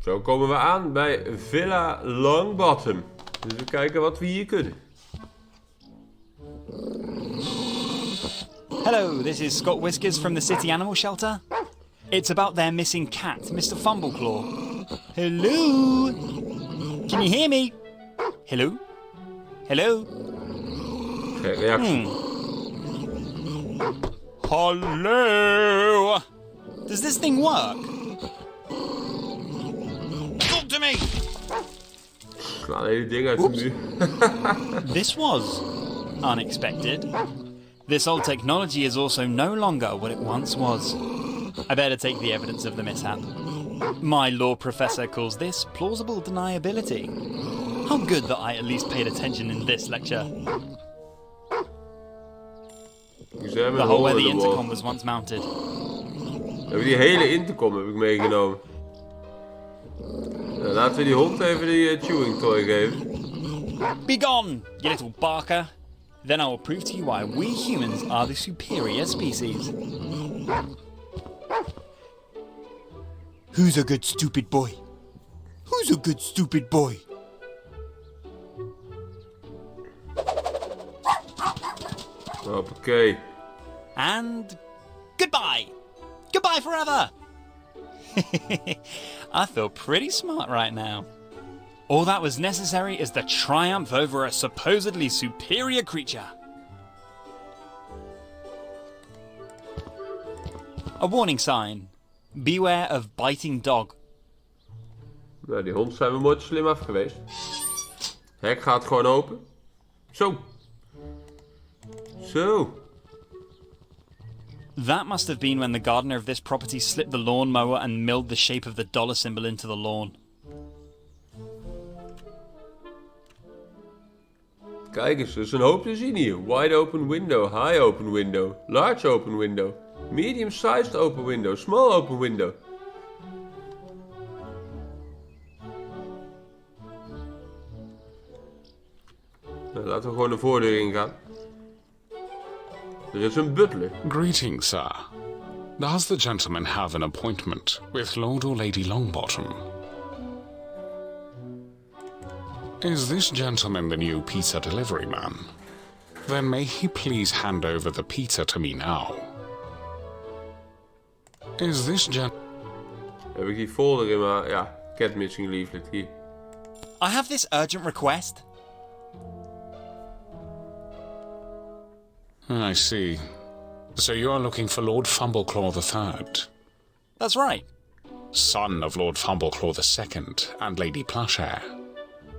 Zo komen we aan bij Villa Longbottom. Dus we kijken wat we hier kunnen. Hello, this is Scott Whiskers from the City Animal Shelter. It's about their missing cat, Mr. Fumbleclaw. Hello? Can you hear me? Hello? Hello? Geen reactie. Hello? Does this thing work? Talk to me! Slaan een hele ding uit de muur. This was unexpected. This old technology is also no longer what it once was. I better take the evidence of the mishap. My law professor calls this plausible deniability. How good that I at least paid attention in this lecture. The whole where the intercom was once mounted. We hebben die hele intercom heb ik meegenomen. Nou, laten we die hond even die chewing toy geven. Be gone, you little barker. Then I will prove to you why we humans are the superior species. Who's a good stupid boy? Who's a good stupid boy? Hoppakee. And goodbye! Goodbye forever! I feel pretty smart right now. All that was necessary is the triumph over a supposedly superior creature. A warning sign. Beware of biting dog. Nou, die hond zijn we mooi slim af geweest. Hek gaat gewoon open. Zo. Zo. That must have been when the gardener of this property slipped the lawnmower and milled the shape of the dollar symbol into the lawn. Kijk eens, er is een hoop te zien hier. Wide open window, high open window, large open window, medium sized open window, small open window. Nou, laten we gewoon de voordeur ingaan. Er is een butler. Greetings, sir. Does the gentleman have an appointment with Lord or Lady Longbottom? Is this gentleman the new pizza delivery man? Then may he please hand over the pizza to me now. Is this Heb ik die folder in mijn... Ja, cat missing leaflet hier. I have this urgent request. I see. So you are looking for Lord Fumbleclaw III? That's right. Son of Lord Fumbleclaw II and Lady Plushhair.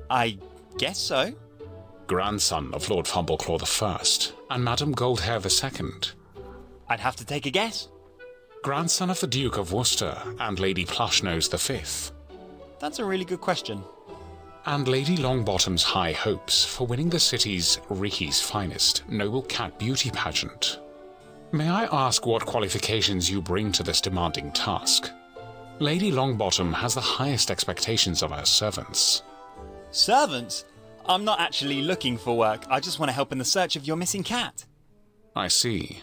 I guess so. Grandson of Lord Fumbleclaw I and Madame Goldhair II. I'd have to take a guess. Grandson of the Duke of Worcester and Lady Plushnose V. That's a really good question. And Lady Longbottom's high hopes for winning the city's Ricky's finest noble cat beauty pageant. May I ask what qualifications you bring to this demanding task? Lady Longbottom has the highest expectations of her servants. Servants? I'm not actually looking for work. I just want to help in the search of your missing cat. I see.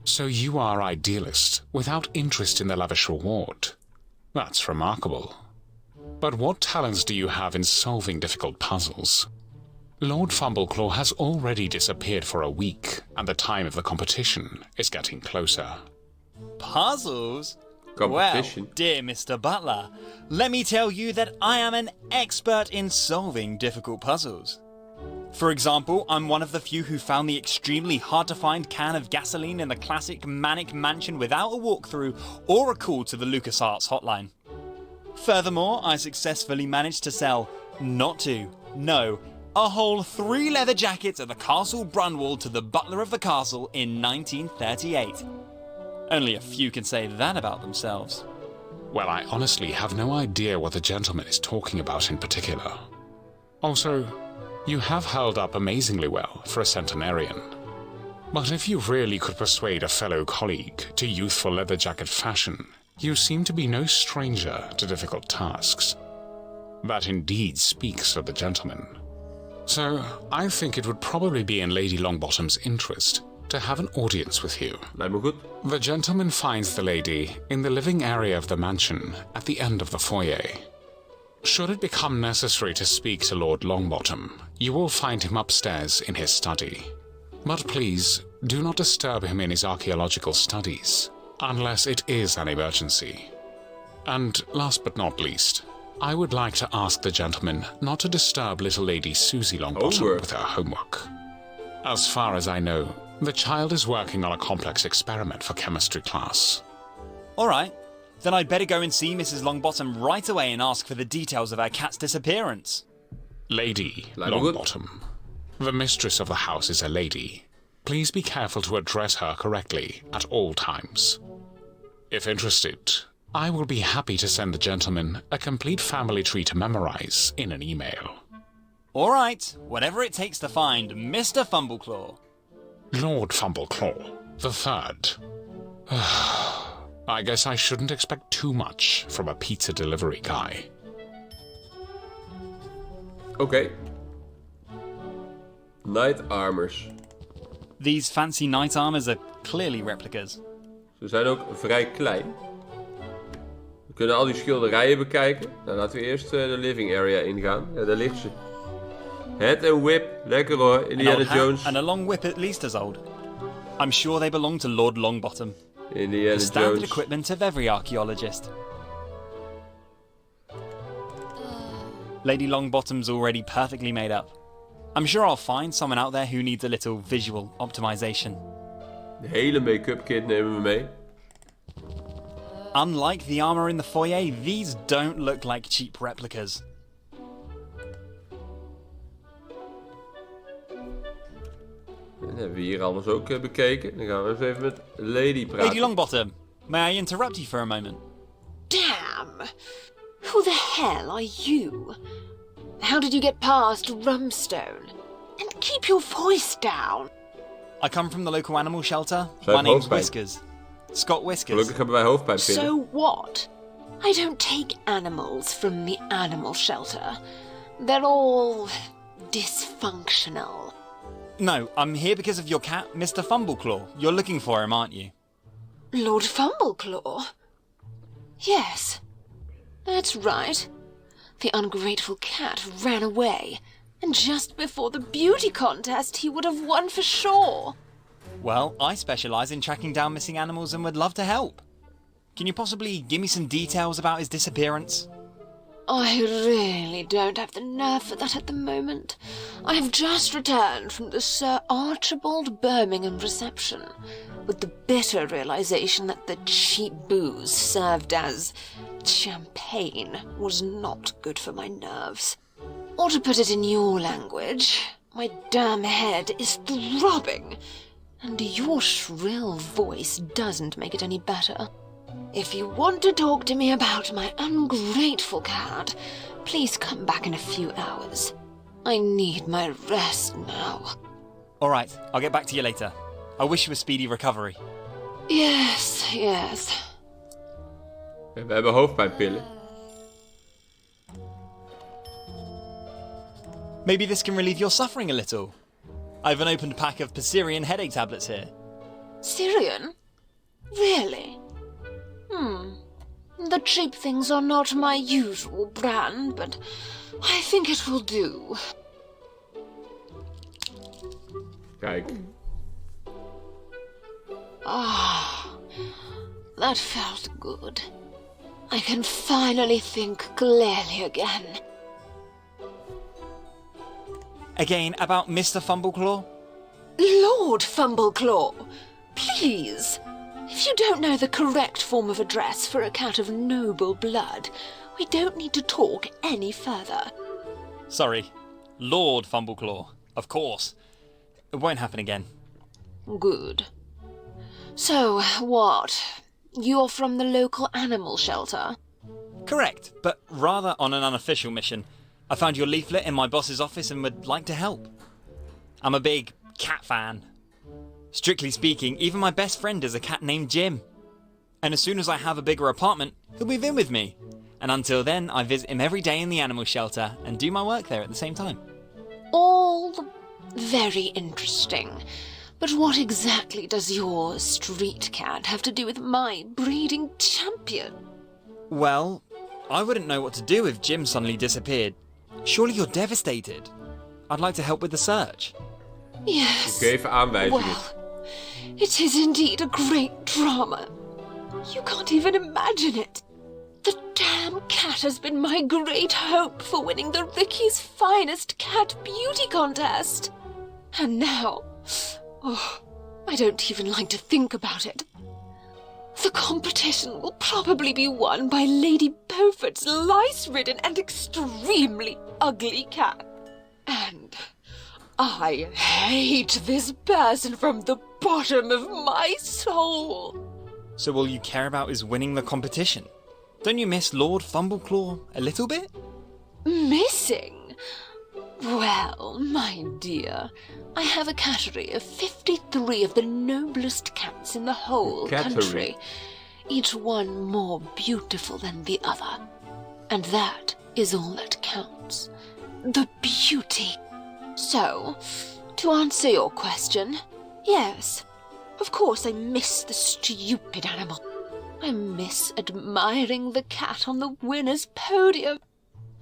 So you are idealist, without interest in the lavish reward. That's remarkable. But what talents do you have in solving difficult puzzles? Lord Fumbleclaw has already disappeared for a week, and the time of the competition is getting closer. Puzzles? Competition. Well, dear Mr. Butler, let me tell you that I am an expert in solving difficult puzzles. For example, I'm one of the few who found the extremely hard-to-find can of gasoline in the classic Manic Mansion without a walkthrough or a call to the LucasArts hotline. Furthermore, I successfully managed to sell, a whole 3 leather jackets at the Castle Brunwald to the butler of the castle in 1938. Only a few can say that about themselves. Well, I honestly have no idea what the gentleman is talking about in particular. Also, you have held up amazingly well for a centenarian. But if you really could persuade a fellow colleague to youthful leather jacket fashion, you seem to be no stranger to difficult tasks. That indeed speaks of the gentleman. So, I think it would probably be in Lady Longbottom's interest to have an audience with you. Lijkt me goed. The gentleman finds the lady in the living area of the mansion at the end of the foyer. Should it become necessary to speak to Lord Longbottom, you will find him upstairs in his study. But please, do not disturb him in his archaeological studies, unless it is an emergency. And last but not least, I would like to ask the gentleman not to disturb little lady Susie Longbottom with her homework. As far as I know, the child is working on a complex experiment for chemistry class. Alright, then I'd better go and see Mrs. Longbottom right away and ask for the details of her cat's disappearance. Lady Longbottom. The mistress of the house is a lady. Please be careful to address her correctly at all times. If interested, I will be happy to send the gentleman a complete family tree to memorize in an email. Alright, whatever it takes to find Mr. Fumbleclaw. Lord Fumbleclaw, the third. I guess I shouldn't expect too much from a pizza delivery guy. Oké. Knight armors. These fancy knight armors are clearly replicas. Ze zijn ook vrij klein. We kunnen al die schilderijen bekijken. Nou, laten we eerst de living area ingaan. Ja, daar ligt ze. Head and whip. Lekker hoor. Indiana Jones. And a long whip at least as old. I'm sure they belong to Lord Longbottom. Indiana The standard Jones. equipment of every archaeologist. Lady Longbottom's already perfectly made up. I'm sure I'll find someone out there who needs a little visual optimization. De hele make-up kit nemen we mee. Unlike the armor in the foyer, these don't look like cheap replicas. Dan hebben we hier alles ook bekeken. Dan gaan we eens even met Lady praten. Lady Longbottom, may I interrupt you for a moment? Damn! Who the hell are you? How did you get past Rumstone? And keep your voice down. I come from the local animal shelter. Zij My heeft name's hoofdpijn. Whiskers. Scott Whiskers. Gelukkig hebben wij hoofdpijnpillen. So what? I don't take animals from the animal shelter. They're all dysfunctional. No, I'm here because of your cat, Mr. Fumbleclaw. You're looking for him, aren't you? Lord Fumbleclaw? Yes, that's right. The ungrateful cat ran away, and just before the beauty contest he would have won for sure. Well, I specialise in tracking down missing animals and would love to help. Can you possibly give me some details about his disappearance? I really don't have the nerve for that at the moment. I have just returned from the Sir Archibald Birmingham reception, with the bitter realization that the cheap booze served as champagne was not good for my nerves. Or to put it in your language, my damn head is throbbing, and your shrill voice doesn't make it any better. If you want to talk to me about my ungrateful cat, please come back in a few hours. I need my rest now. Alright, I'll get back to you later. I wish you a speedy recovery. Yes, yes. En we hebben hoofdpijnpillen. Maybe this can relieve your suffering a little. I've an opened pack of Pessarian headache tablets here. Syrian? Really? The cheap things are not my usual brand, but I think it will do. Kijk. Ah, that felt good. I can finally think clearly again. Again, about Mr. Fumbleclaw? Lord Fumbleclaw, please. If you don't know the correct form of address for a cat of noble blood, we don't need to talk any further. Sorry, Lord Fumbleclaw, of course. It won't happen again. Good. So, what? You're from the local animal shelter? Correct, but rather on an unofficial mission. I found your leaflet in my boss's office and would like to help. I'm a big cat fan. Strictly speaking, even my best friend is a cat named Jim. And as soon as I have a bigger apartment, he'll move in with me. And until then, I visit him every day in the animal shelter and do my work there at the same time. All very interesting. But what exactly does your street cat have to do with my breeding champion? Well, I wouldn't know what to do if Jim suddenly disappeared. Surely you're devastated. I'd like to help with the search. Yes. Ik geef aanwijzingen. Well, it is indeed a great drama. You can't even imagine it. The damn cat has been my great hope for winning the Ricky's Finest Cat Beauty Contest. And now... Oh, I don't even like to think about it. The competition will probably be won by Lady Beaufort's lice-ridden and extremely ugly cat. And I hate this person from the bottom of my soul. So all you care about is winning the competition? Don't you miss Lord Fumbleclaw a little bit? Missing? Well, my dear, I have a cattery of 53 of the noblest cats in the whole country, each one more beautiful than the other. And that is all that counts. The beauty. So, to answer your question, yes, of course I miss the stupid animal. I miss admiring the cat on the winner's podium.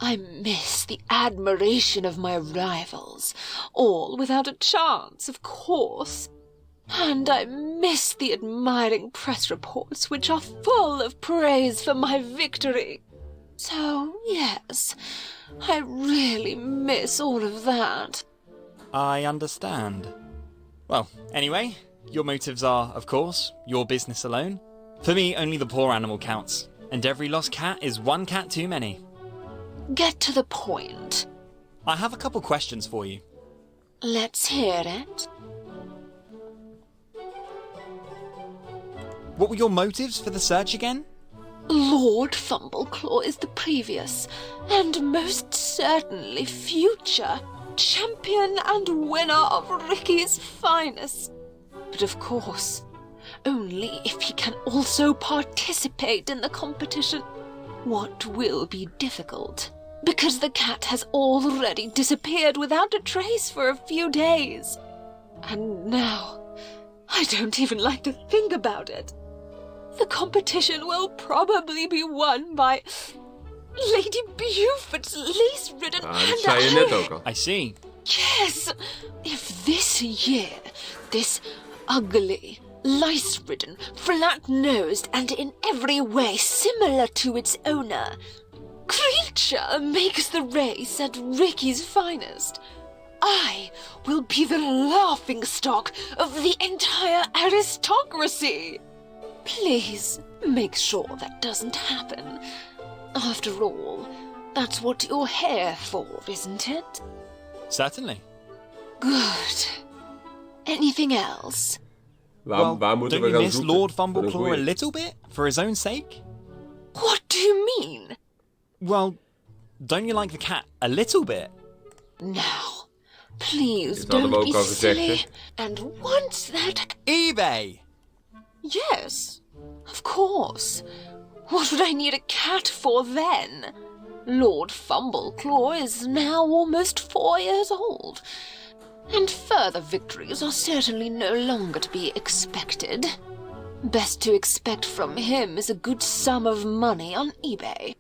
I miss the admiration of my rivals, all without a chance, of course. And I miss the admiring press reports which are full of praise for my victory. So, yes, I really miss all of that. I understand. Well, anyway, your motives are, of course, your business alone. For me, only the poor animal counts, and every lost cat is one cat too many. Get to the point. I have a couple questions for you. Let's hear it. What were your motives for the search again? Lord Fumbleclaw is the previous, and most certainly future, champion and winner of Ricky's Finest. But of course, only if he can also participate in the competition, what will be difficult, because the cat has already disappeared without a trace for a few days. And now, I don't even like to think about it. The competition will probably be won by Lady Beaufort's lace-ridden Dat zei je net ook al. I see. Yes! If this year, this ugly, lice-ridden, flat-nosed, and in every way similar to its owner, creature makes the race at Ricky's Finest, I will be the laughingstock of the entire aristocracy. Please make sure that doesn't happen. After all, that's what you're here for, isn't it? Certainly. Good. Anything else? Waar moeten don't we you gaan miss zoeken? Lord Voor een Fumbleclaw a goeie. little bit, for his own sake? What do you mean? Well, don't you like the cat a little bit? Now, please Dit hadden we don't ook be al gezegd, silly. hè? And once that... eBay! Yes, of course. What would I need a cat for then? Lord Fumbleclaw is now almost 4 years old, and further victories are certainly no longer to be expected. Best to expect from him is a good sum of money on eBay.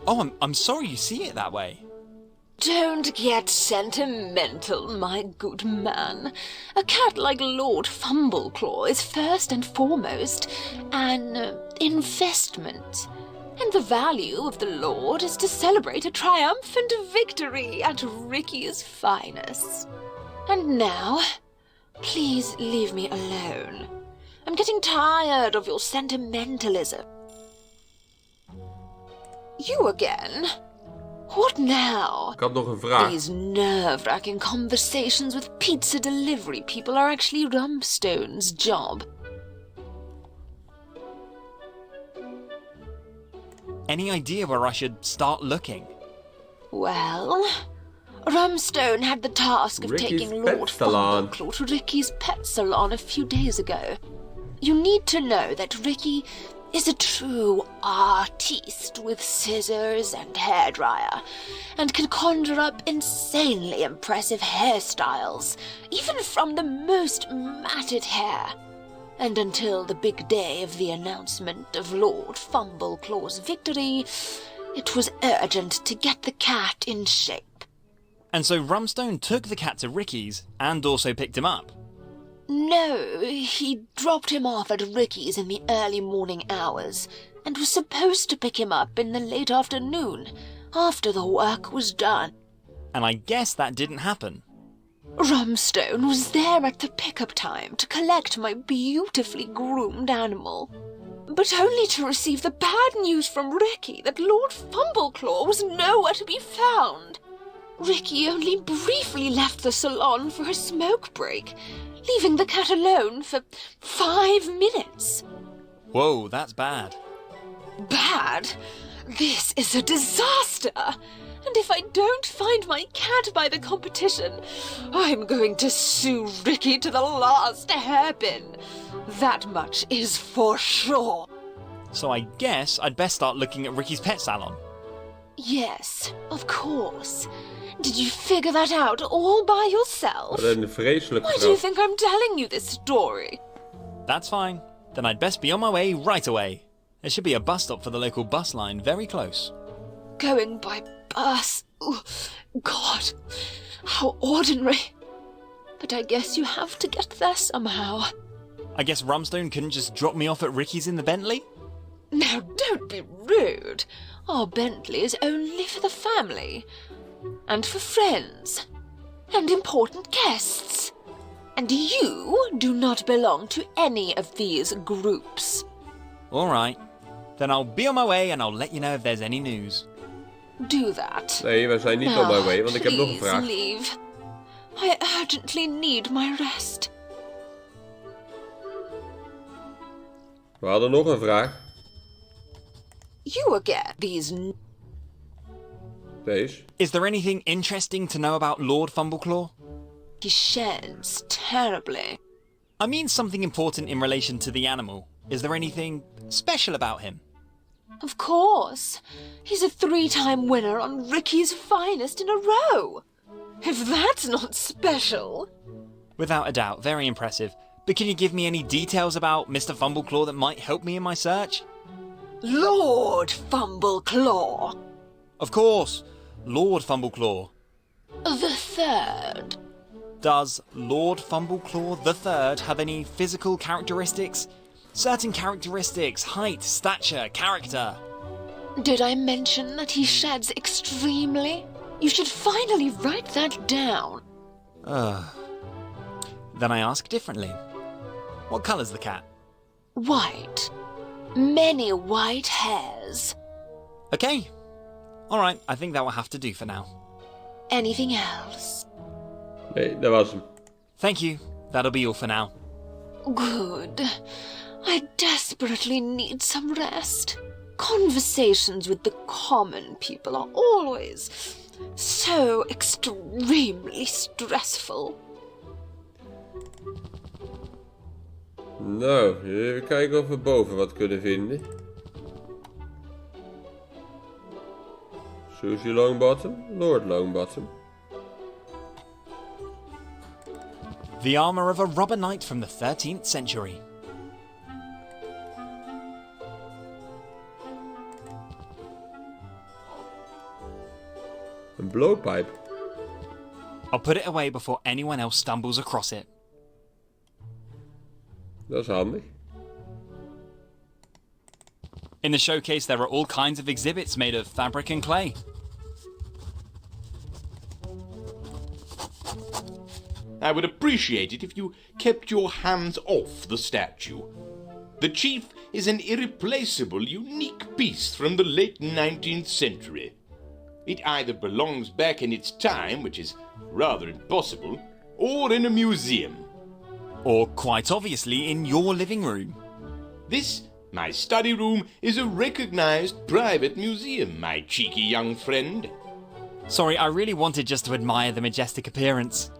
Oh, I'm sorry you see it that way. Don't get sentimental, my good man. A cat like Lord Fumbleclaw is first and foremost an investment. And the value of the Lord is to celebrate a triumphant victory at Ricky's Finest. And now, please leave me alone. I'm getting tired of your sentimentalism. You again? What now? Ik had nog een vraag. These nerve-wracking conversations with pizza delivery people are actually Rumstone's job. Any idea where I should start looking? Well, Rumstone had the task of Ricky's taking pet Lord salon. Fumbleclaw to Ricky's pet salon a few days ago. You need to know that Ricky is a true artiste with scissors and hairdryer, and can conjure up insanely impressive hairstyles, even from the most matted hair. And until the big day of the announcement of Lord Fumbleclaw's victory, It was urgent to get the cat in shape. And so Rumstone took the cat to Ricky's and also picked him up. No, he dropped him off at Ricky's in the early morning hours and was supposed to pick him up in the late afternoon, after the work was done. And I guess that didn't happen. Rumstone was there at the pickup time to collect my beautifully groomed animal, but only to receive the bad news from Ricky that Lord Fumbleclaw was nowhere to be found. Ricky only briefly left the salon for a smoke break, leaving the cat alone for 5 minutes. Whoa, that's bad. Bad? This is a disaster! And if I don't find my cat by the competition, I'm going to sue Ricky to the last hairpin. That much is for sure. So I guess I'd best start looking at Ricky's pet salon. Yes, of course. Did you figure that out all by yourself? Wat een vreselijk Why do you grap. think I'm telling you this story? That's fine. Then I'd best be on my way right away. There should be a bus stop for the local bus line very close. Going by bus. Ooh, God, how ordinary. But I guess you have to get there somehow. I guess Rumstone couldn't just drop me off at Ricky's in the Bentley? Now, don't be rude. Our Bentley is only for the family. And for friends. And important guests. And you do not belong to any of these groups. Alright. Then I'll be on my way and I'll let you know if there's any news. Do that. Nee, we zijn niet on my way, want ik heb nog een Please vraag. leave. I urgently need my rest. We hadden nog een vraag. You again. Deze. Is there anything interesting to know about Lord Fumbleclaw? He sheds terribly. I mean something important in relation to the animal. Is there anything special about him? Of course. He's a 3-time winner on Ricky's Finest in a row. If that's not special. Without a doubt, very impressive. But can you give me any details about Mr. Fumbleclaw that might help me in my search? Lord Fumbleclaw. Of course, Lord Fumbleclaw. The third. Does Lord Fumbleclaw III have any physical characteristics? Certain characteristics, height, stature, character. Did I mention that he sheds extremely? You should finally write that down. Then I ask differently. What colour's the cat? White. Many white hairs. Okay. Alright, I think that will have to do for now. Anything else? Nee, dat was hem. Thank you. That'll be all for now. Good. I desperately need some rest. Conversations with the common people are always so extremely stressful. Nou, even kijken of we boven wat kunnen vinden. Susie Longbottom, Lord Longbottom. The armour of a robber knight from the 13th century. Een blowpipe. I'll put it away before anyone else stumbles across it. Dat is handig. In the showcase there are all kinds of exhibits made of fabric and clay. I would appreciate it if you kept your hands off the statue. The chief is an irreplaceable, unique piece from the late 19th century. It either belongs back in its time, which is rather impossible, or in a museum. Or quite obviously in your living room. This, my study room, is a recognized private museum, my cheeky young friend. Sorry, I really wanted just to admire the majestic appearance.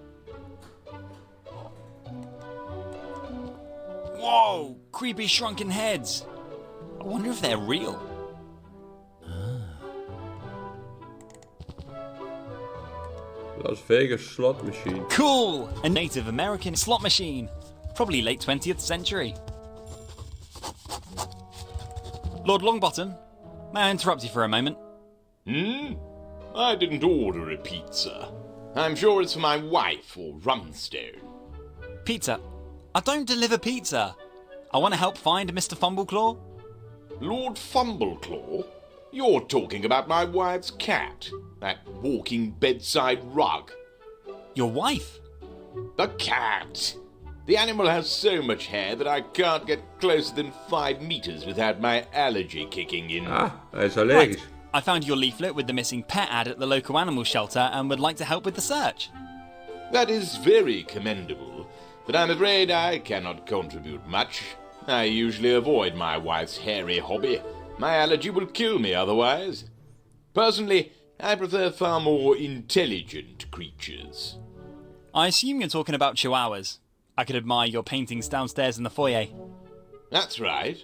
Whoa! Creepy shrunken heads! I wonder if they're real. Las Vegas slot machine. Cool! A Native American slot machine. Probably late 20th century. Lord Longbottom, may I interrupt you for a moment? I didn't order a pizza. I'm sure it's for my wife or Rumstone. Pizza? I don't deliver pizza. I want to help find Mr. Fumbleclaw. Lord Fumbleclaw? You're talking about my wife's cat, that walking bedside rug. Your wife? The cat! The animal has so much hair that I can't get closer than 5 meters without my allergy kicking in. Ah, hij is allergisch. Right. I found your leaflet with the missing pet ad at the local animal shelter and would like to help with the search. That is very commendable, but I'm afraid I cannot contribute much. I usually avoid my wife's hairy hobby. My allergy will kill me otherwise. Personally, I prefer far more intelligent creatures. I assume you're talking about chihuahuas. I could admire your paintings downstairs in the foyer. That's right.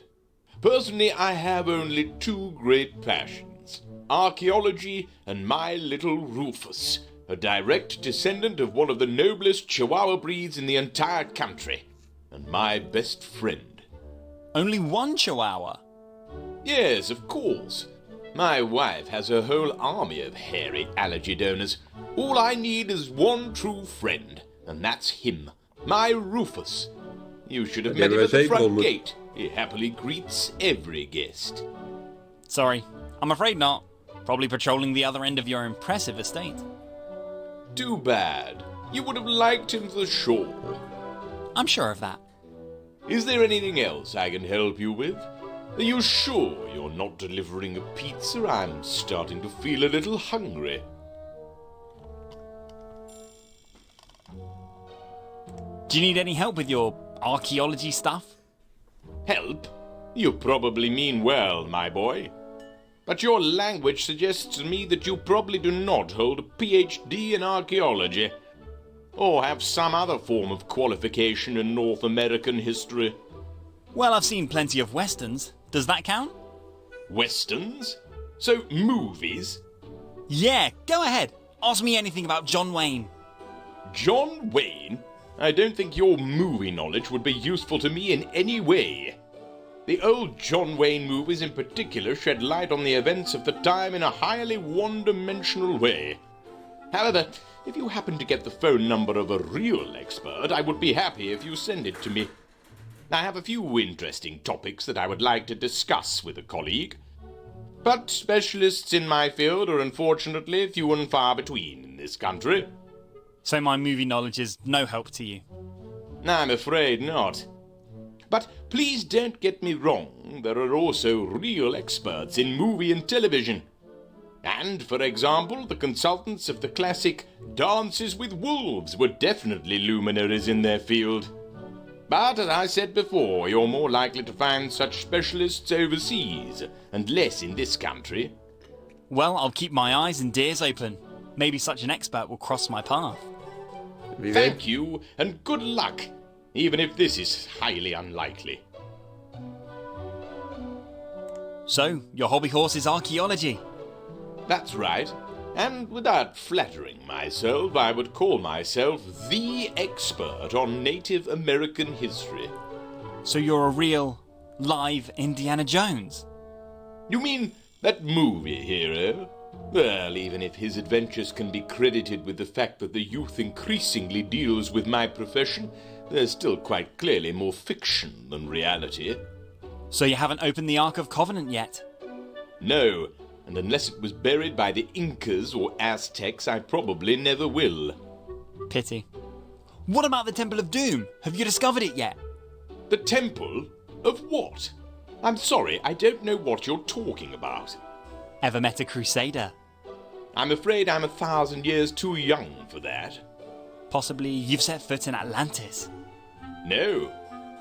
Personally, I have only 2 great passions: archaeology and my little Rufus, a direct descendant of one of the noblest Chihuahua breeds in the entire country, and my best friend. Only one chihuahua? Yes, of course. My wife has a whole army of hairy allergy donors. All I need is one true friend, and that's him, my Rufus. You should have met him at the front gate. He happily greets every guest. Sorry, I'm afraid not. Probably patrolling the other end of your impressive estate. Too bad. You would have liked him for sure. I'm sure of that. Is there anything else I can help you with? Are you sure you're not delivering a pizza? I'm starting to feel a little hungry. Do you need any help with your archaeology stuff? Help? You probably mean well, my boy. But your language suggests to me that you probably do not hold a PhD in archaeology, or have some other form of qualification in North American history. Well, I've seen plenty of westerns. Does that count? Westerns? So, movies? Yeah, go ahead. Ask me anything about John Wayne. John Wayne? I don't think your movie knowledge would be useful to me in any way. The old John Wayne movies in particular shed light on the events of the time in a highly one-dimensional way. However, if you happen to get the phone number of a real expert, I would be happy if you send it to me. I have a few interesting topics that I would like to discuss with a colleague. But specialists in my field are unfortunately few and far between in this country. So my movie knowledge is no help to you? I'm afraid not. But please don't get me wrong, there are also real experts in movie and television. And, for example, the consultants of the classic Dances with Wolves were definitely luminaries in their field. But, as I said before, you're more likely to find such specialists overseas, and less in this country. Well, I'll keep my eyes and ears open. Maybe such an expert will cross my path. Thank you, and good luck, even if this is highly unlikely. So, your hobby horse is archaeology? That's right, and without flattering myself, I would call myself the expert on Native American history. So you're a real, live Indiana Jones? You mean that movie hero? Well, even if his adventures can be credited with the fact that the youth increasingly deals with my profession, there's still quite clearly more fiction than reality. So you haven't opened the Ark of Covenant yet? No, and unless it was buried by the Incas or Aztecs, I probably never will. Pity. What about the Temple of Doom? Have you discovered it yet? The temple? Of what? I'm sorry, I don't know what you're talking about. Ever met a crusader? I'm afraid I'm 1,000 years too young for that. Possibly you've set foot in Atlantis? No,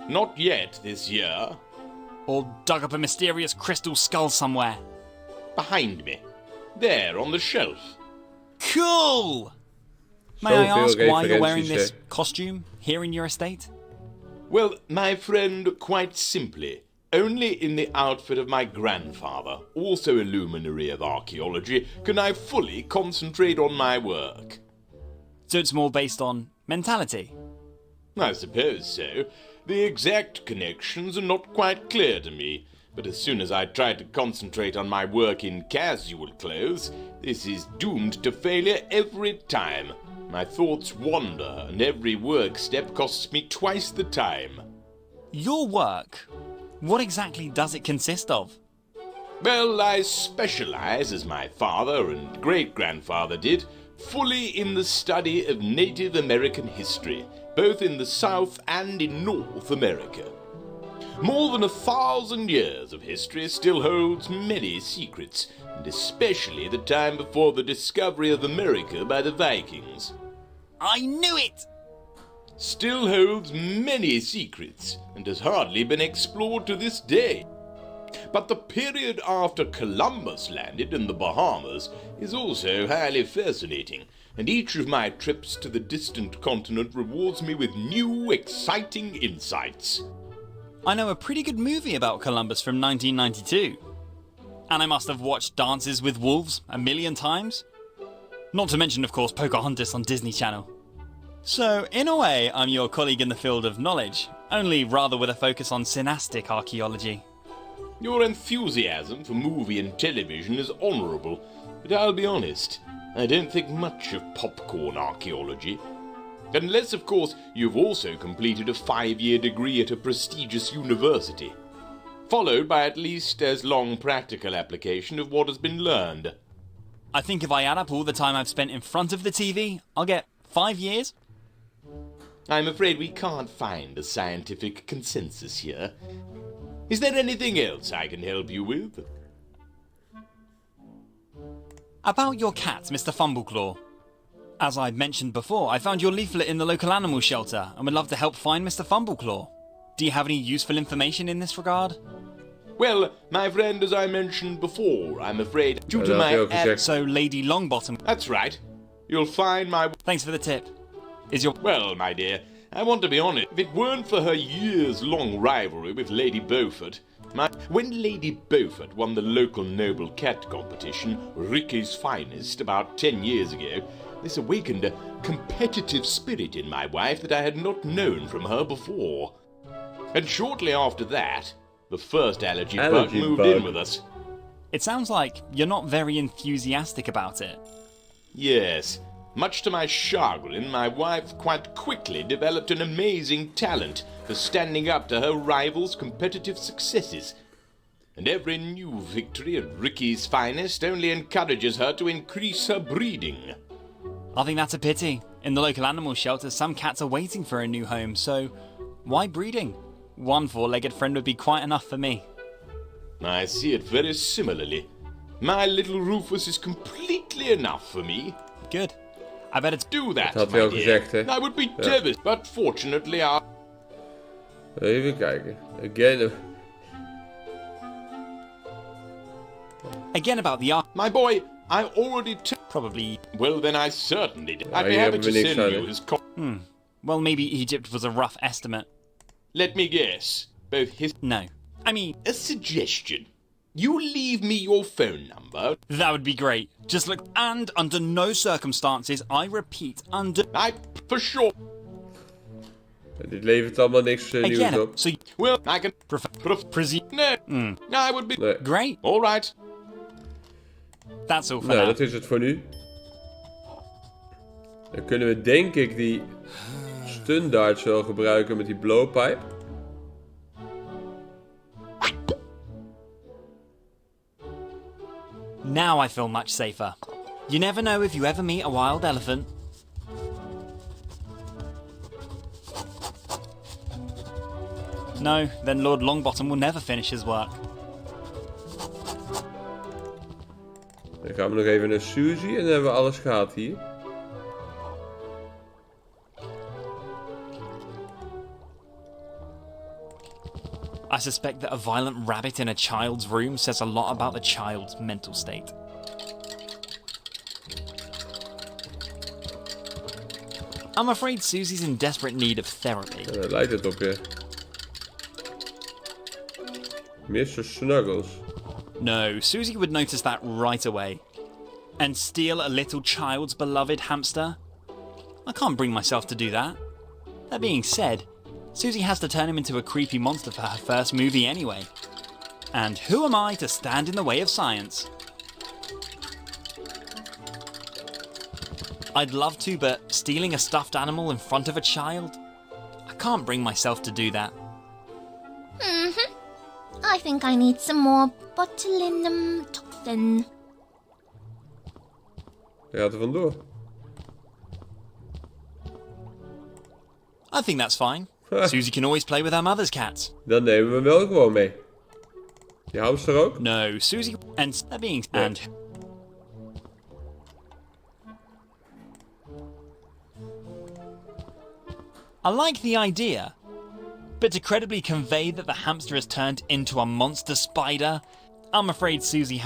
not yet this year. Or dug up a mysterious crystal skull somewhere? Behind me. There, on the shelf. Cool! May I ask Zoveel why you're wearing referenties, this costume here in your estate? Well, my friend, quite simply, only in the outfit of my grandfather, also a luminary of archaeology, can I fully concentrate on my work. So it's more based on mentality? I suppose so. The exact connections are not quite clear to me, But as soon as I try to concentrate on my work in casual clothes, this is doomed to failure every time. My thoughts wander, and every work step costs me twice the time. Your work? What exactly does it consist of? Well, I specialize, as my father and great-grandfather did, fully in the study of Native American history, both in the South and in North America. More than 1,000 years of history still holds many secrets, and especially the time before the discovery of America by the Vikings. I knew it! Still holds many secrets, and has hardly been explored to this day. But the period after Columbus landed in the Bahamas is also highly fascinating, and each of my trips to the distant continent rewards me with new, exciting insights. I know a pretty good movie about Columbus from 1992. And I must have watched Dances with Wolves 1,000,000 times. Not to mention, of course, Pocahontas on Disney Channel. So, in a way, I'm your colleague in the field of knowledge, only rather with a focus on synastic archaeology. Your enthusiasm for movie and television is honourable, but I'll be honest, I don't think much of popcorn archaeology. Unless, of course, you've also completed a 5-year degree at a prestigious university, followed by at least as long practical application of what has been learned. I think if I add up all the time I've spent in front of the TV, I'll get 5 years. I'm afraid we can't find a scientific consensus here. Is there anything else I can help you with? About your cat, Mr. Fumbleclaw. As I mentioned before, I found your leaflet in the local animal shelter and would love to help find Mr. Fumbleclaw. Do you have any useful information in this regard? Well, my friend, as I mentioned before, I'm afraid, due to my So, Lady Longbottom. That's right. You'll find my... Thanks for the tip. Is your... Well, my dear, I want to be honest. If it weren't for her years-long rivalry with Lady Beaufort... When Lady Beaufort won the local noble cat competition, Ricky's Finest, about 10 years ago, this awakened a competitive spirit in my wife that I had not known from her before. And shortly after that, the first allergy bug moved in with us. It sounds like you're not very enthusiastic about it. Yes. Much to my chagrin, my wife quite quickly developed an amazing talent for standing up to her rivals' competitive successes. And every new victory at Ricky's Finest only encourages her to increase her breeding. I think that's a pity. In the local animal shelter, some cats are waiting for a new home, so why breeding? One 4-legged friend would be quite enough for me. I see it very similarly. My little Rufus is completely enough for me. Good. I better do that, Dat had my hij al dear. gezegd, hè? I would be devastated, but fortunately Even kijken. Again about the My boy, I already Probably. Well, then I certainly did. Ah, I'd be hier happy hebben to we niks send aan, you hè? his Well, maybe Egypt was a rough estimate. Let me guess. Both his... No. I mean... A suggestion. You leave me your phone number. That would be great. Just look... And under no circumstances, I repeat, under... For sure. Dit levert allemaal niks nieuws Again, op. so... Well, I can... No. I would be... Nee. Great. All right. That's all for Nou, now. dat is het voor nu. Dan kunnen we denk ik die stun darts wel gebruiken met die blowpipe. Now I feel much safer. You never know if you ever meet a wild elephant. No, then Lord Longbottom will never finish his work. Dan gaan we nog even naar Suzy en dan hebben we alles gehad hier. I suspect that a violent rabbit in a child's room says a lot about the child's mental state. I'm afraid Susie's in desperate need of therapy. Ja, daar lijkt het op, ja. Mr. Snuggles. No, Susie would notice that right away. And steal a little child's beloved hamster? I can't bring myself to do that. That being said, Susie has to turn him into a creepy monster for her first movie anyway. And who am I to stand in the way of science? I'd love to, but stealing a stuffed animal in front of a child? I can't bring myself to do that. I think I need some more botulinum toxin. Hij gaat er vandoor. I think that's fine. Susie can always play with her mother's cats. Dan nemen we hem wel gewoon mee. Die hamster ook? No, Susie and that being Yeah. and I like the idea, but to credibly convey that the hamster has turned into a monster spider, I'm afraid Susie.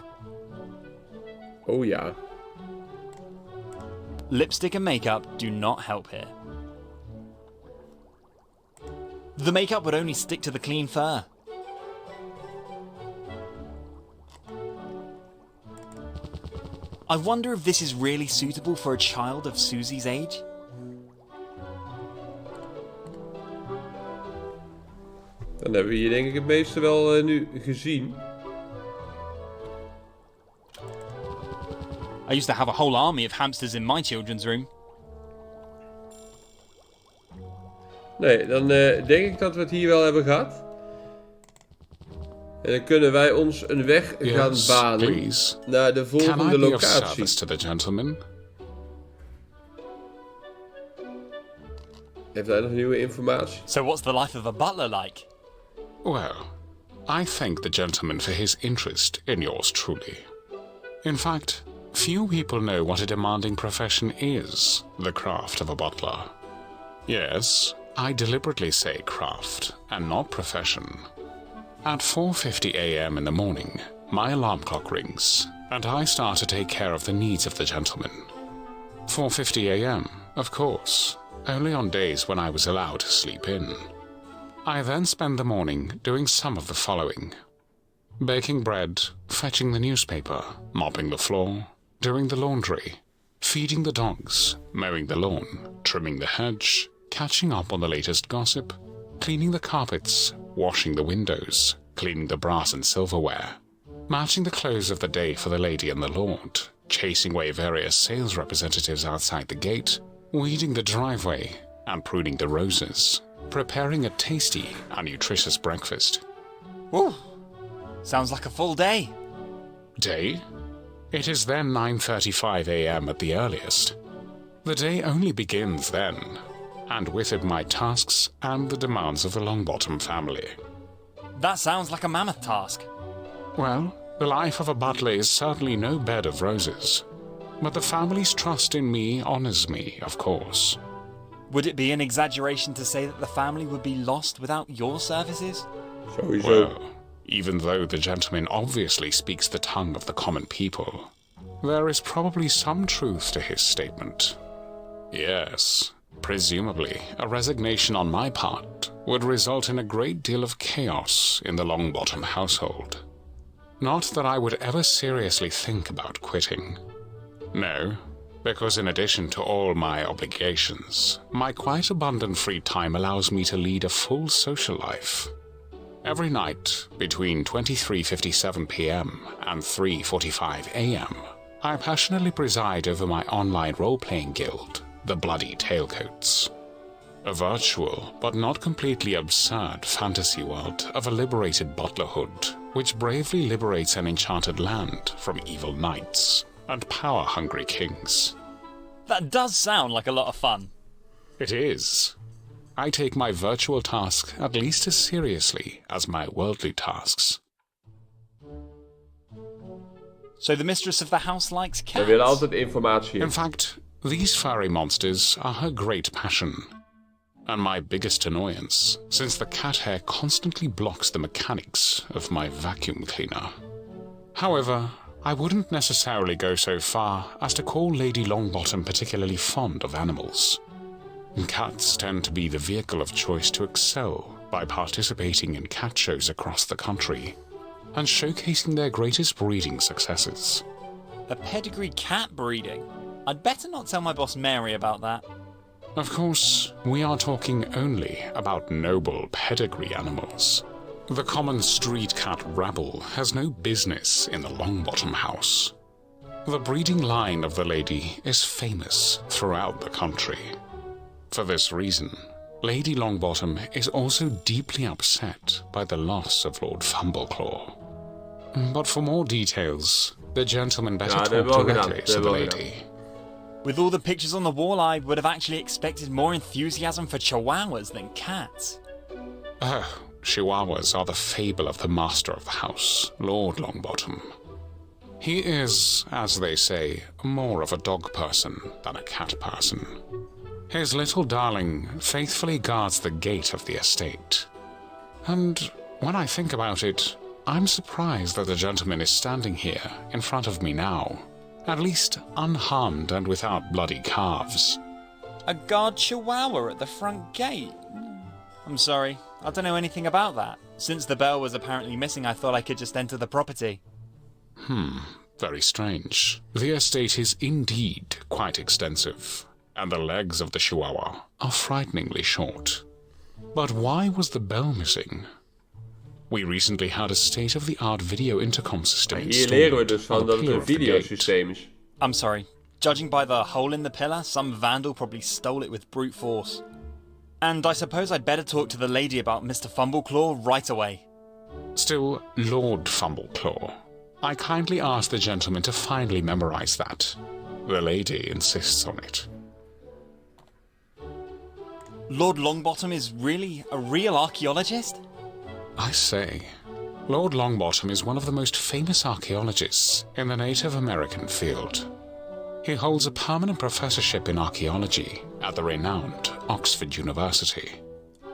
Oh ja. Lipstick and makeup do not help here. The makeup would only stick to the clean fur. I wonder if this is really suitable for a child of Susie's age? Dan hebben we hier denk ik het meeste wel nu gezien. I used to have a whole army of hamsters in my children's room. Nee, dan denk ik dat we het hier wel hebben gehad. En dan kunnen wij ons een weg gaan Yes, banen please. naar de Can I volgende be of locatie. service to the gentleman? Heeft hij nog nieuwe informatie? So what's the life of a butler like? Well, I thank the gentleman for his interest in yours truly. In fact, few people know what a demanding profession is, the craft of a butler. Yes, I deliberately say craft and not profession. At 4:50 a.m. in the morning, my alarm clock rings, and I start to take care of the needs of the gentleman. 4:50 a.m., of course, only on days when I was allowed to sleep in. I then spend the morning doing some of the following: baking bread, fetching the newspaper, mopping the floor, doing the laundry, feeding the dogs, mowing the lawn, trimming the hedge, catching up on the latest gossip, cleaning the carpets, washing the windows, cleaning the brass and silverware, matching the clothes of the day for the lady and the lord, chasing away various sales representatives outside the gate, weeding the driveway, and pruning the roses, preparing a tasty and nutritious breakfast. Woo! Sounds like a full day. Day? It is then 9:35 a.m. at the earliest. The day only begins then, and with it my tasks and the demands of the Longbottom family. That sounds like a mammoth task. Well, the life of a butler is certainly no bed of roses, but the family's trust in me honors me, of course. Would it be an exaggeration to say that the family would be lost without your services? Sowieso. Well, even though the gentleman obviously speaks the tongue of the common people, there is probably some truth to his statement. Yes, presumably, a resignation on my part would result in a great deal of chaos in the Longbottom household. Not that I would ever seriously think about quitting. No, because in addition to all my obligations, my quite abundant free time allows me to lead a full social life. Every night, between 23:57 p.m. and 3:45 a.m., I passionately preside over my online role-playing guild, the Bloody Tailcoats. A virtual, but not completely absurd fantasy world of a liberated butlerhood, which bravely liberates an enchanted land from evil knights and power-hungry kings. That does sound like a lot of fun. It is. I take my virtual task at least as seriously as my worldly tasks. So the mistress of the house likes We cats. willen altijd informatie. In fact, these furry monsters are her great passion, and my biggest annoyance, since the cat hair constantly blocks the mechanics of my vacuum cleaner. However, I wouldn't necessarily go so far as to call Lady Longbottom particularly fond of animals. Cats tend to be the vehicle of choice to excel by participating in cat shows across the country and showcasing their greatest breeding successes. A pedigree cat breeding? I'd better not tell my boss Mary about that. Of course, we are talking only about noble pedigree animals. The common street cat rabble has no business in the Longbottom house. The breeding line of the lady is famous throughout the country. For this reason, Lady Longbottom is also deeply upset by the loss of Lord Fumbleclaw. But for more details, the gentleman better talk directly to the lady. With all the pictures on the wall, I would have actually expected more enthusiasm for chihuahuas than cats. Oh, chihuahuas are the fable of the master of the house, Lord Longbottom. He is, as they say, more of a dog person than a cat person. His little darling faithfully guards the gate of the estate. And when I think about it, I'm surprised that the gentleman is standing here in front of me now, at least unharmed and without bloody calves. A guard chihuahua at the front gate? I'm sorry, I don't know anything about that. Since the bell was apparently missing, I thought I could just enter the property. Very strange. The estate is indeed quite extensive, and the legs of the chihuahua are frighteningly short. But why was the bell missing? We recently had a state-of-the-art video intercom system Hier leren we installed dus on van the dat het pillar een of the gate. videosysteem is. I'm sorry. Judging by the hole in the pillar, some vandal probably stole it with brute force. And I suppose I'd better talk to the lady about Mr. Fumbleclaw right away. Still, Lord Fumbleclaw. I kindly ask the gentleman to finally memorize that. The lady insists on it. Lord Longbottom is really a real archaeologist? I say, Lord Longbottom is one of the most famous archaeologists in the Native American field. He holds a permanent professorship in archaeology at the renowned Oxford University,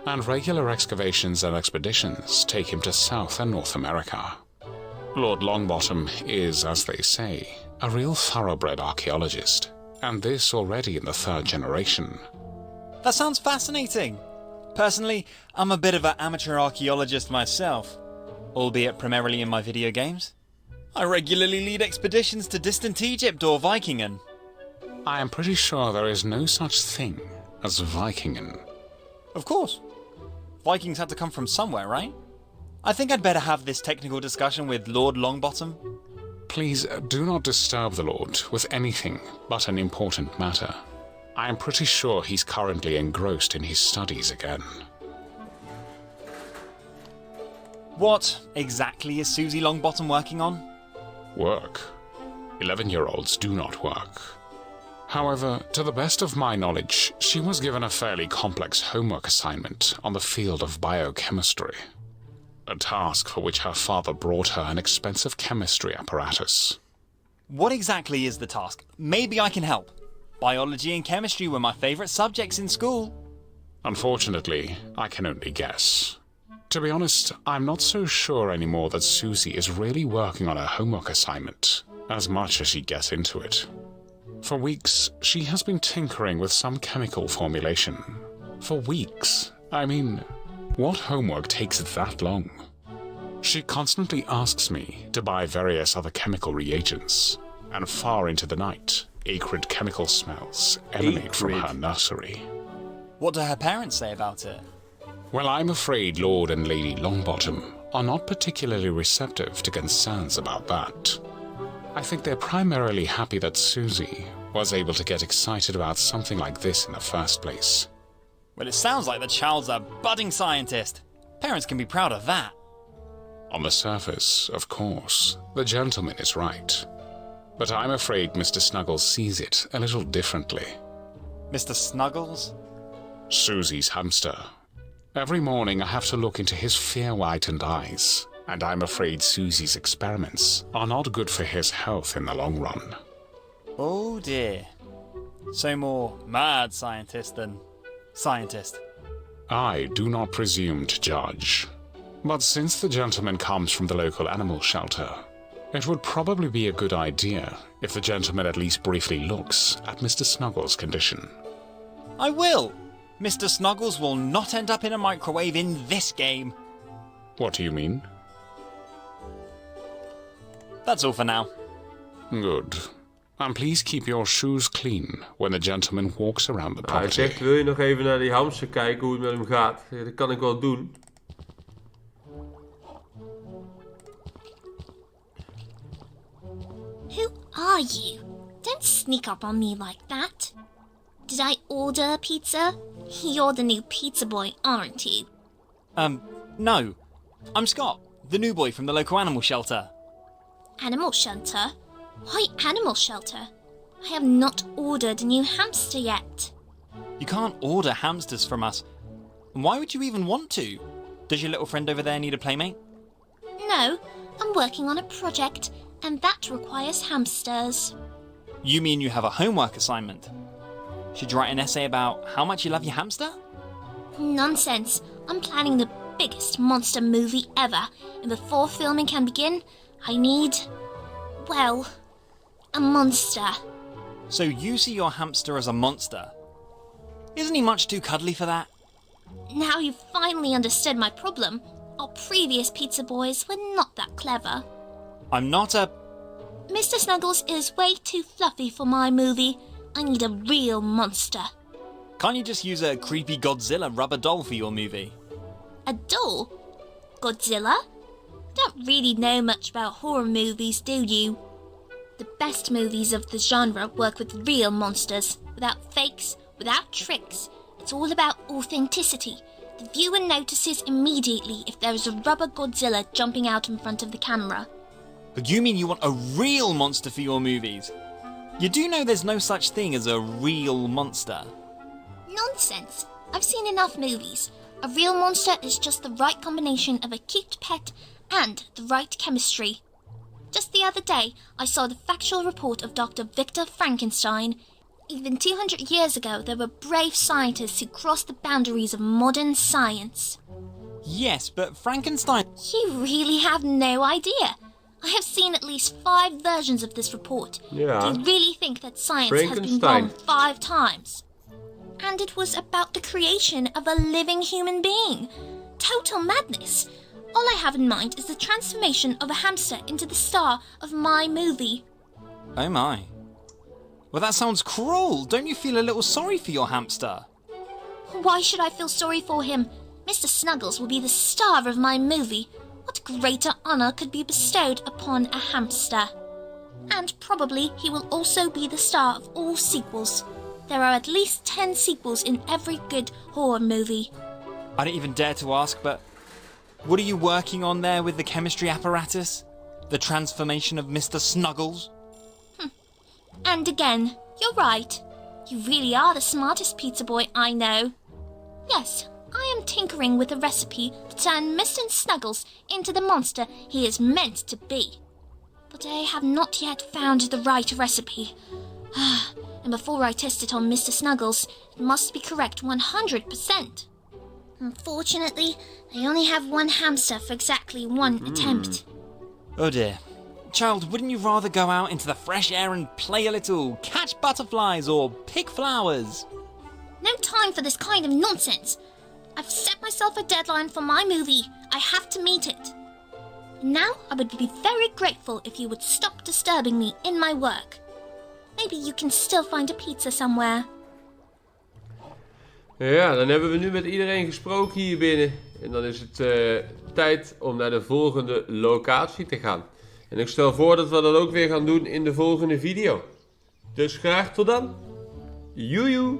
and regular excavations and expeditions take him to South and North America. Lord Longbottom is, as they say, a real thoroughbred archaeologist, and this already in the 3rd generation. That sounds fascinating. Personally, I'm a bit of an amateur archaeologist myself, albeit primarily in my video games. I regularly lead expeditions to distant Egypt or Vikingen. I am pretty sure there is no such thing as Vikingen. Of course. Vikings had to come from somewhere, right? I think I'd better have this technical discussion with Lord Longbottom. Please do not disturb the Lord with anything but an important matter. I am pretty sure he's currently engrossed in his studies again. What exactly is Susie Longbottom working on? Work. 11-year-olds do not work. However, to the best of my knowledge, she was given a fairly complex homework assignment on the field of biochemistry. A task for which her father brought her an expensive chemistry apparatus. What exactly is the task? Maybe I can help. Biology and chemistry were my favourite subjects in school. Unfortunately, I can only guess. To be honest, I'm not so sure anymore that Susie is really working on her homework assignment, as much as she gets into it. For weeks, she has been tinkering with some chemical formulation. For weeks? I mean, what homework takes that long? She constantly asks me to buy various other chemical reagents, and far into the night, acrid chemical smells emanate from her nursery. What do her parents say about it? Well, I'm afraid Lord and Lady Longbottom are not particularly receptive to concerns about that. I think they're primarily happy that Susie was able to get excited about something like this in the first place. Well, it sounds like the child's a budding scientist. Parents can be proud of that. On the surface, of course, the gentleman is right. But I'm afraid Mr. Snuggles sees it a little differently. Mr. Snuggles? Susie's hamster. Every morning I have to look into his fear-whitened eyes, and I'm afraid Susie's experiments are not good for his health in the long run. Oh dear. So more mad scientist than scientist. I do not presume to judge. But since the gentleman comes from the local animal shelter, it would probably be a good idea if the gentleman at least briefly looks at Mr. Snuggles' condition. I will! Mr. Snuggles will not end up in a microwave in this game. What do you mean? That's all for now. Good. And please keep your shoes clean when the gentleman walks around the Hij property. zegt, wil je nog even naar die hamster kijken hoe het met hem gaat? Ja, dat kan ik wel doen. are you? Don't sneak up on me like that. Did I order a pizza? You're the new pizza boy, aren't you? No. I'm Scott, the new boy from the local animal shelter. Animal shelter? Why animal shelter? I have not ordered a new hamster yet. You can't order hamsters from us. Why would you even want to? Does your little friend over there need a playmate? No, I'm working on a project, and that requires hamsters. You mean you have a homework assignment? Should you write an essay about how much you love your hamster? Nonsense. I'm planning the biggest monster movie ever, and before filming can begin, I need, well, a monster. So you see your hamster as a monster? Isn't he much too cuddly for that? Now you've finally understood my problem. Our previous pizza boys were not that clever. I'm not a... Mr. Snuggles is way too fluffy for my movie. I need a real monster. Can't you just use a creepy Godzilla rubber doll for your movie? A doll? Godzilla? Don't really know much about horror movies, do you? The best movies of the genre work with real monsters, without fakes, without tricks. It's all about authenticity. The viewer notices immediately if there is a rubber Godzilla jumping out in front of the camera. You mean you want a real monster for your movies? You do know there's no such thing as a real monster. Nonsense. I've seen enough movies. A real monster is just the right combination of a cute pet and the right chemistry. Just the other day, I saw the factual report of Dr. Victor Frankenstein. Even 200 years ago, there were brave scientists who crossed the boundaries of modern science. Yes, but Frankenstein... You really have no idea. I have seen at least 5 versions of this report. Yeah. Do you really think that science has been wrong 5 times? And it was about the creation of a living human being. Total madness. All I have in mind is the transformation of a hamster into the star of my movie. Oh my. Well, that sounds cruel. Don't you feel a little sorry for your hamster? Why should I feel sorry for him? Mr. Snuggles will be the star of my movie. What greater honour could be bestowed upon a hamster? And probably he will also be the star of all sequels. There are at least 10 sequels in every good horror movie. I don't even dare to ask, but what are you working on there with the chemistry apparatus? The transformation of Mr. Snuggles? And again, you're right. You really are the smartest pizza boy I know. Yes, I am tinkering with a recipe to turn Mr. Snuggles into the monster he is meant to be. But I have not yet found the right recipe. And before I test it on Mr. Snuggles, it must be correct 100%. Unfortunately, I only have one hamster for exactly one attempt. Oh dear. Child, wouldn't you rather go out into the fresh air and play a little, catch butterflies or pick flowers? No time for this kind of nonsense. I've set myself a deadline for my movie. I have to meet it. Now, I would be very grateful if you would stop disturbing me in my work. Maybe you can still find a pizza somewhere. Ja, dan hebben we nu met iedereen gesproken hier binnen. En dan is het tijd om naar de volgende locatie te gaan. En ik stel voor dat we dat ook weer gaan doen in de volgende video. Dus graag tot dan. Joejoe!